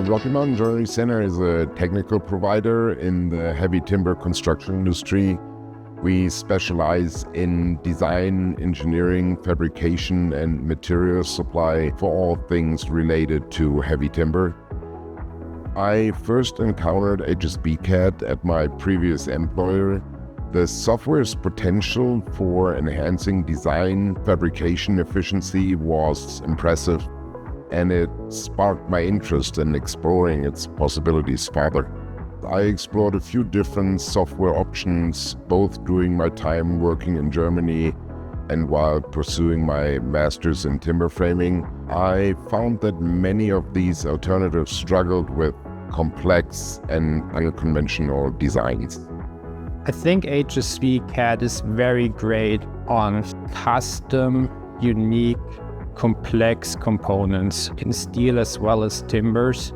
Rocky Mountain Joinery Center is a technical provider in the heavy timber construction industry. We specialize in design, engineering, fabrication, and material supply for all things related to heavy timber. I first encountered hsbCAD at my previous employer. The software's potential for enhancing design fabrication efficiency was impressive, and it sparked my interest in exploring its possibilities further. I explored a few different software options, both during my time working in Germany and while pursuing my master's in timber framing. I found that many of these alternatives struggled with complex and unconventional designs. I think hsbCAD is very great on custom, unique, complex components in steel as well as timbers.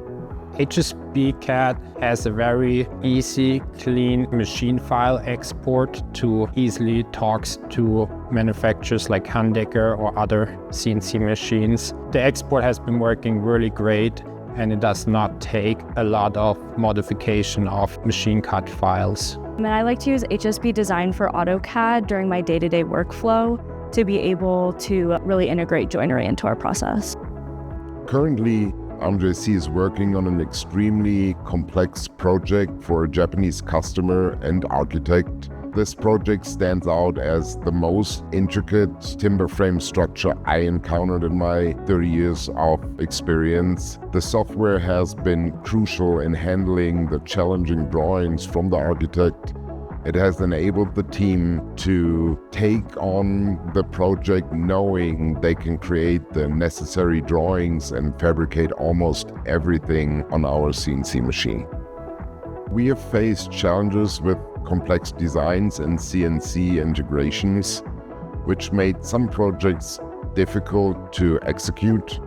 hsbCAD has a very easy, clean machine file export to easily talks to manufacturers like Hundegger or other CNC machines. The export has been working really great, and it does not take a lot of modification of machine cut files. And I like to use hsbDesign for AutoCAD during my day-to-day workflow to be able to really integrate joinery into our process. Currently, RMJC is working on an extremely complex project for a Japanese customer and architect. This project stands out as the most intricate timber frame structure I encountered in my 30 years of experience. The software has been crucial in handling the challenging drawings from the architect. It has enabled the team to take on the project knowing they can create the necessary drawings and fabricate almost everything on our CNC machine. We have faced challenges with complex designs and CNC integrations, which made some projects difficult to execute.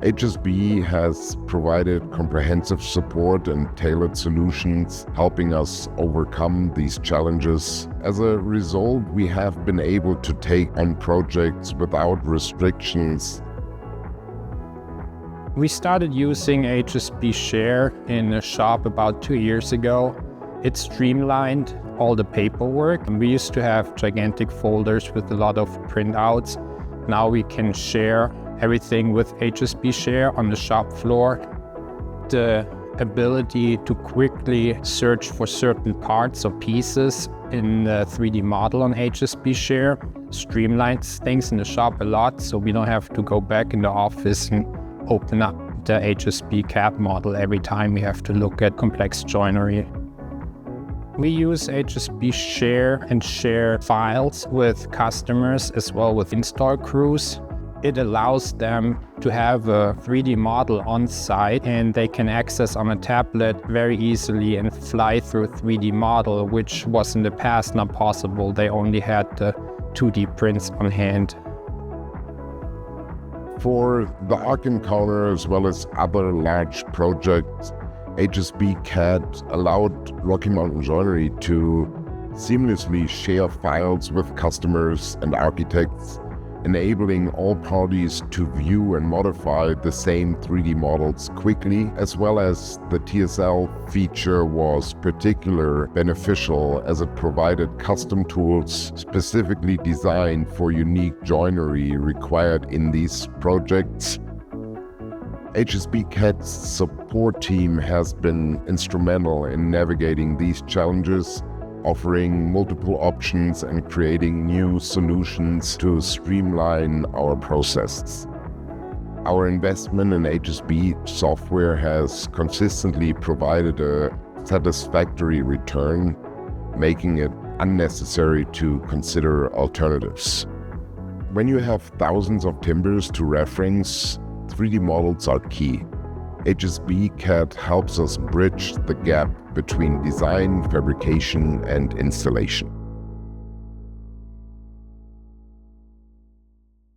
hsb has provided comprehensive support and tailored solutions, helping us overcome these challenges. As a result, we have been able to take on projects without restrictions. We started using hsbShare in a shop about 2 years ago. It streamlined all the paperwork. We used to have gigantic folders with a lot of printouts. Now we can share everything with hsbShare on the shop floor. The ability to quickly search for certain parts or pieces in the 3D model on hsbShare streamlines things in the shop a lot, so we don't have to go back in the office and open up the hsbCAD model every time we have to look at complex joinery. We use hsbShare and share files with customers as well with install crews. It allows them to have a 3D model on site, and they can access on a tablet very easily and fly through a 3D model, which was in the past not possible. They only had the 2D prints on hand. For the Ark Encounter as well as other large projects, hsbCAD allowed Rocky Mountain Joinery to seamlessly share files with customers and architects, enabling all parties to view and modify the same 3D models quickly, as well as the TSL feature was particularly beneficial as it provided custom tools specifically designed for unique joinery required in these projects. hsbCAD's support team has been instrumental in navigating these challenges, offering multiple options and creating new solutions to streamline our processes. Our investment in hsb software has consistently provided a satisfactory return, making it unnecessary to consider alternatives. When you have thousands of timbers to reference, 3D models are key. hsbCAD helps us bridge the gap between design, fabrication, and installation.